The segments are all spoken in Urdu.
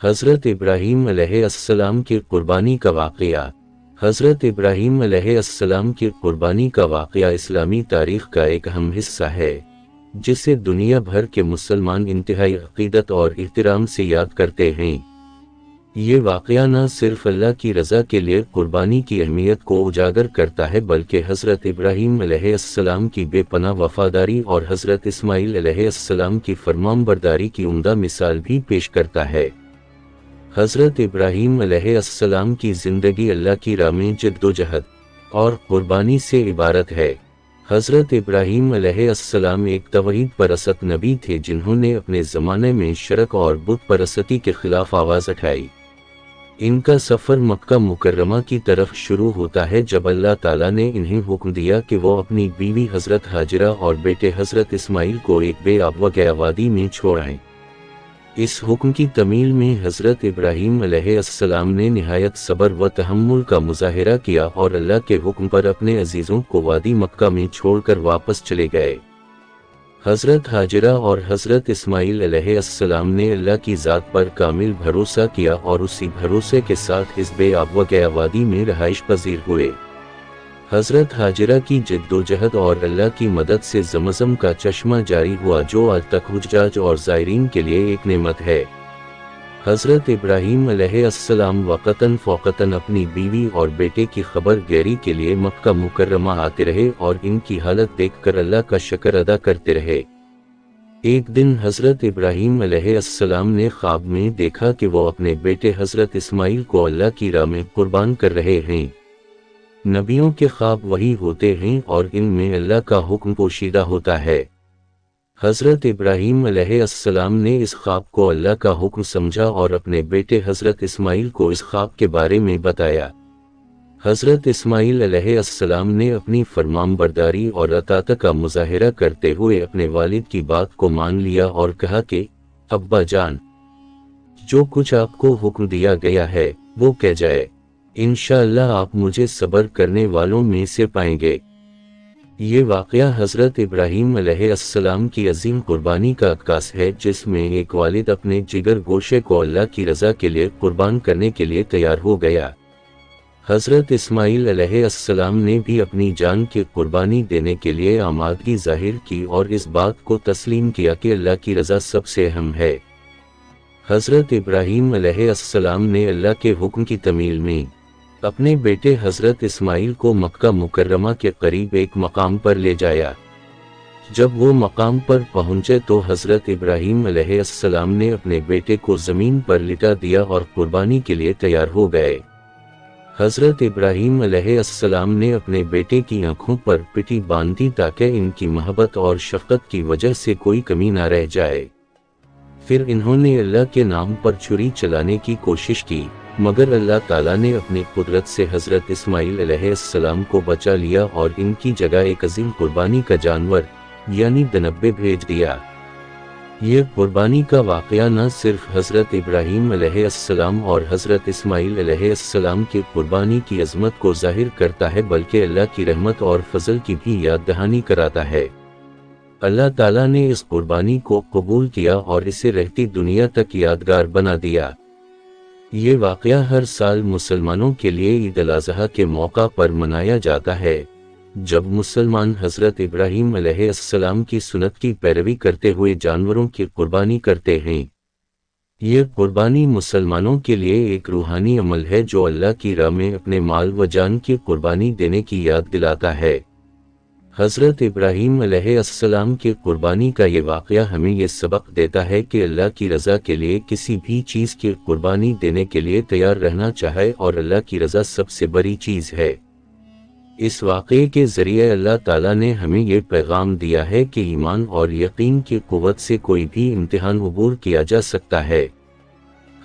حضرت ابراہیم علیہ السلام کی قربانی کا واقعہ۔ حضرت ابراہیم علیہ السلام کی قربانی کا واقعہ اسلامی تاریخ کا ایک اہم حصہ ہے، جسے دنیا بھر کے مسلمان انتہائی عقیدت اور احترام سے یاد کرتے ہیں۔ یہ واقعہ نہ صرف اللہ کی رضا کے لیے قربانی کی اہمیت کو اجاگر کرتا ہے بلکہ حضرت ابراہیم علیہ السلام کی بے پناہ وفاداری اور حضرت اسماعیل علیہ السلام کی فرمانبرداری کی عمدہ مثال بھی پیش کرتا ہے۔ حضرت ابراہیم علیہ السلام کی زندگی اللہ کی راہ میں جدوجہد اور قربانی سے عبارت ہے۔ حضرت ابراہیم علیہ السلام ایک توحید پرست نبی تھے جنہوں نے اپنے زمانے میں شرک اور بت پرستی کے خلاف آواز اٹھائی۔ ان کا سفر مکہ مکرمہ کی طرف شروع ہوتا ہے جب اللہ تعالیٰ نے انہیں حکم دیا کہ وہ اپنی بیوی حضرت ہاجرہ اور بیٹے حضرت اسماعیل کو ایک بے آب و گیا وادی میں چھوڑائیں۔ اس حکم کی تعمیل میں حضرت ابراہیم علیہ السلام نے نہایت صبر و تحمل کا مظاہرہ کیا اور اللہ کے حکم پر اپنے عزیزوں کو وادی مکہ میں چھوڑ کر واپس چلے گئے۔ حضرت ہاجرہ اور حضرت اسماعیل علیہ السلام نے اللہ کی ذات پر کامل بھروسہ کیا اور اسی بھروسے کے ساتھ اس بے آب و گیا وادی میں رہائش پذیر ہوئے۔ حضرت ہاجرہ کی جدوجہد اور اللہ کی مدد سے زمزم کا چشمہ جاری ہوا جو آج تک حجاج اور زائرین کے لیے ایک نعمت ہے۔ حضرت ابراہیم علیہ السلام وقتاً فوقتاً اپنی بیوی اور بیٹے کی خبر گیری کے لیے مکہ مکرمہ آتے رہے اور ان کی حالت دیکھ کر اللہ کا شکر ادا کرتے رہے۔ ایک دن حضرت ابراہیم علیہ السلام نے خواب میں دیکھا کہ وہ اپنے بیٹے حضرت اسماعیل کو اللہ کی راہ میں قربان کر رہے ہیں۔ نبیوں کے خواب وہی ہوتے ہیں اور ان میں اللہ کا حکم پوشیدہ ہوتا ہے۔ حضرت ابراہیم علیہ السلام نے اس خواب کو اللہ کا حکم سمجھا اور اپنے بیٹے حضرت اسماعیل کو اس خواب کے بارے میں بتایا۔ حضرت اسماعیل علیہ السلام نے اپنی فرمانبرداری اور اطاعت کا مظاہرہ کرتے ہوئے اپنے والد کی بات کو مان لیا اور کہا کہ ابا جان، جو کچھ آپ کو حکم دیا گیا ہے وہ کہہ جائے، انشاءاللہ آپ مجھے صبر کرنے والوں میں سے پائیں گے۔ یہ واقعہ حضرت ابراہیم علیہ السلام کی عظیم قربانی کا عکاس ہے جس میں ایک والد اپنے جگر گوشے کو اللہ کی رضا کے لیے قربان کرنے کے لیے تیار ہو گیا۔ حضرت اسماعیل علیہ السلام نے بھی اپنی جان کی قربانی دینے کے لیے آمادگی ظاہر کی اور اس بات کو تسلیم کیا کہ اللہ کی رضا سب سے اہم ہے۔ حضرت ابراہیم علیہ السلام نے اللہ کے حکم کی تعمیل میں اپنے بیٹے حضرت اسماعیل کو مکہ مکرمہ کے قریب ایک مقام پر لے جایا۔ جب وہ مقام پر پہنچے تو حضرت ابراہیم علیہ السلام نے اپنے بیٹے کو زمین پر لٹا دیا اور قربانی کے لیے تیار ہو گئے۔ حضرت ابراہیم علیہ السلام نے اپنے بیٹے کی آنکھوں پر پٹی باندھی تاکہ ان کی محبت اور شفقت کی وجہ سے کوئی کمی نہ رہ جائے۔ پھر انہوں نے اللہ کے نام پر چھری چلانے کی کوشش کی، مگر اللہ تعالیٰ نے اپنی قدرت سے حضرت اسماعیل علیہ السلام کو بچا لیا اور ان کی جگہ ایک عظیم قربانی کا جانور یعنی دنبے بھیج دیا۔ یہ قربانی کا واقعہ نہ صرف حضرت ابراہیم علیہ السلام اور حضرت اسماعیل علیہ السلام کی قربانی کی عظمت کو ظاہر کرتا ہے بلکہ اللہ کی رحمت اور فضل کی بھی یاد دہانی کراتا ہے۔ اللہ تعالیٰ نے اس قربانی کو قبول کیا اور اسے رہتی دنیا تک یادگار بنا دیا۔ یہ واقعہ ہر سال مسلمانوں کے لیے عید الاضحیٰ کے موقع پر منایا جاتا ہے، جب مسلمان حضرت ابراہیم علیہ السلام کی سنت کی پیروی کرتے ہوئے جانوروں کی قربانی کرتے ہیں۔ یہ قربانی مسلمانوں کے لیے ایک روحانی عمل ہے جو اللہ کی راہ میں اپنے مال و جان کی قربانی دینے کی یاد دلاتا ہے۔ حضرت ابراہیم علیہ السلام کی قربانی کا یہ واقعہ ہمیں یہ سبق دیتا ہے کہ اللہ کی رضا کے لیے کسی بھی چیز کی قربانی دینے کے لیے تیار رہنا چاہے اور اللہ کی رضا سب سے بڑی چیز ہے۔ اس واقعے کے ذریعے اللہ تعالیٰ نے ہمیں یہ پیغام دیا ہے کہ ایمان اور یقین کی قوت سے کوئی بھی امتحان عبور کیا جا سکتا ہے۔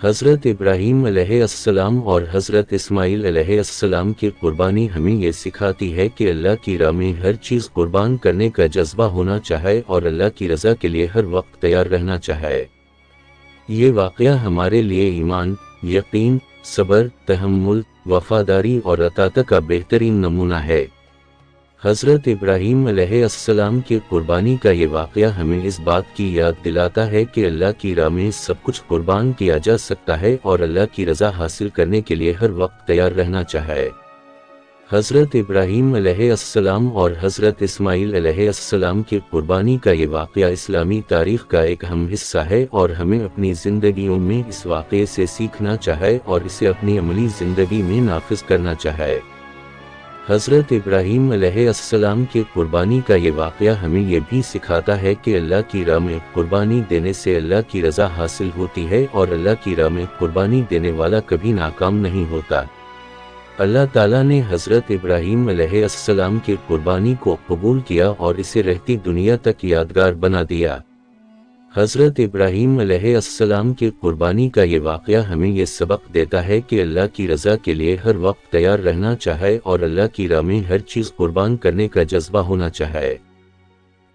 حضرت ابراہیم علیہ السلام اور حضرت اسماعیل علیہ السلام کی قربانی ہمیں یہ سکھاتی ہے کہ اللہ کی راہ میں ہر چیز قربان کرنے کا جذبہ ہونا چاہیے اور اللہ کی رضا کے لیے ہر وقت تیار رہنا چاہیے۔ یہ واقعہ ہمارے لیے ایمان، یقین، صبر، تحمل، وفاداری اور اطاعت کا بہترین نمونہ ہے۔ حضرت ابراہیم علیہ السلام کی قربانی کا یہ واقعہ ہمیں اس بات کی یاد دلاتا ہے کہ اللہ کی راہ میں سب کچھ قربان کیا جا سکتا ہے اور اللہ کی رضا حاصل کرنے کے لیے ہر وقت تیار رہنا چاہیے۔ حضرت ابراہیم علیہ السلام اور حضرت اسماعیل علیہ السلام کی قربانی کا یہ واقعہ اسلامی تاریخ کا ایک اہم حصہ ہے اور ہمیں اپنی زندگیوں میں اس واقعے سے سیکھنا چاہیے اور اسے اپنی عملی زندگی میں نافذ کرنا چاہیے۔ حضرت ابراہیم علیہ السلام کی قربانی کا یہ واقعہ ہمیں یہ بھی سکھاتا ہے کہ اللہ کی راہ میں قربانی دینے سے اللہ کی رضا حاصل ہوتی ہے اور اللہ کی راہ میں قربانی دینے والا کبھی ناکام نہیں ہوتا۔ اللہ تعالیٰ نے حضرت ابراہیم علیہ السلام کی قربانی کو قبول کیا اور اسے رہتی دنیا تک یادگار بنا دیا۔ حضرت ابراہیم علیہ السلام کی قربانی کا یہ واقعہ ہمیں یہ سبق دیتا ہے کہ اللہ کی رضا کے لیے ہر وقت تیار رہنا چاہیے اور اللہ کی راہ میں ہر چیز قربان کرنے کا جذبہ ہونا چاہیے۔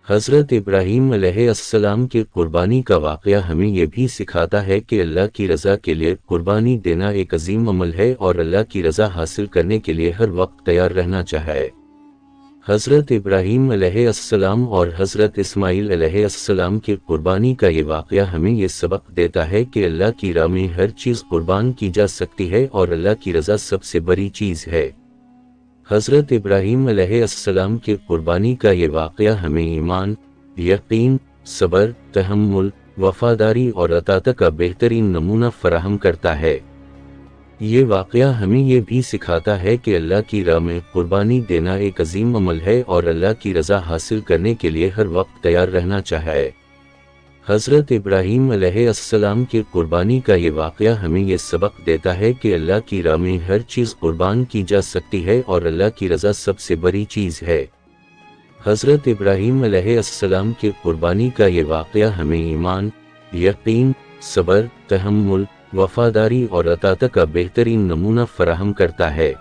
حضرت ابراہیم علیہ السلام کی قربانی کا واقعہ ہمیں یہ بھی سکھاتا ہے کہ اللہ کی رضا کے لیے قربانی دینا ایک عظیم عمل ہے اور اللہ کی رضا حاصل کرنے کے لیے ہر وقت تیار رہنا چاہیے۔ حضرت ابراہیم علیہ السلام اور حضرت اسماعیل علیہ السلام کی قربانی کا یہ واقعہ ہمیں یہ سبق دیتا ہے کہ اللہ کی راہ میں ہر چیز قربان کی جا سکتی ہے اور اللہ کی رضا سب سے بڑی چیز ہے۔ حضرت ابراہیم علیہ السلام کی قربانی کا یہ واقعہ ہمیں ایمان، یقین، صبر، تحمل، وفاداری اور اطاعت کا بہترین نمونہ فراہم کرتا ہے۔ یہ واقعہ ہمیں یہ بھی سکھاتا ہے کہ اللہ کی راہ میں قربانی دینا ایک عظیم عمل ہے اور اللہ کی رضا حاصل کرنے کے لیے ہر وقت تیار رہنا چاہیے۔ حضرت ابراہیم علیہ السلام کی قربانی کا یہ واقعہ ہمیں یہ سبق دیتا ہے کہ اللہ کی راہ میں ہر چیز قربان کی جا سکتی ہے اور اللہ کی رضا سب سے بڑی چیز ہے۔ حضرت ابراہیم علیہ السلام کی قربانی کا یہ واقعہ ہمیں ایمان، یقین، صبر، تحمل، وفاداری اور اطاعت کا بہترین نمونہ فراہم کرتا ہے۔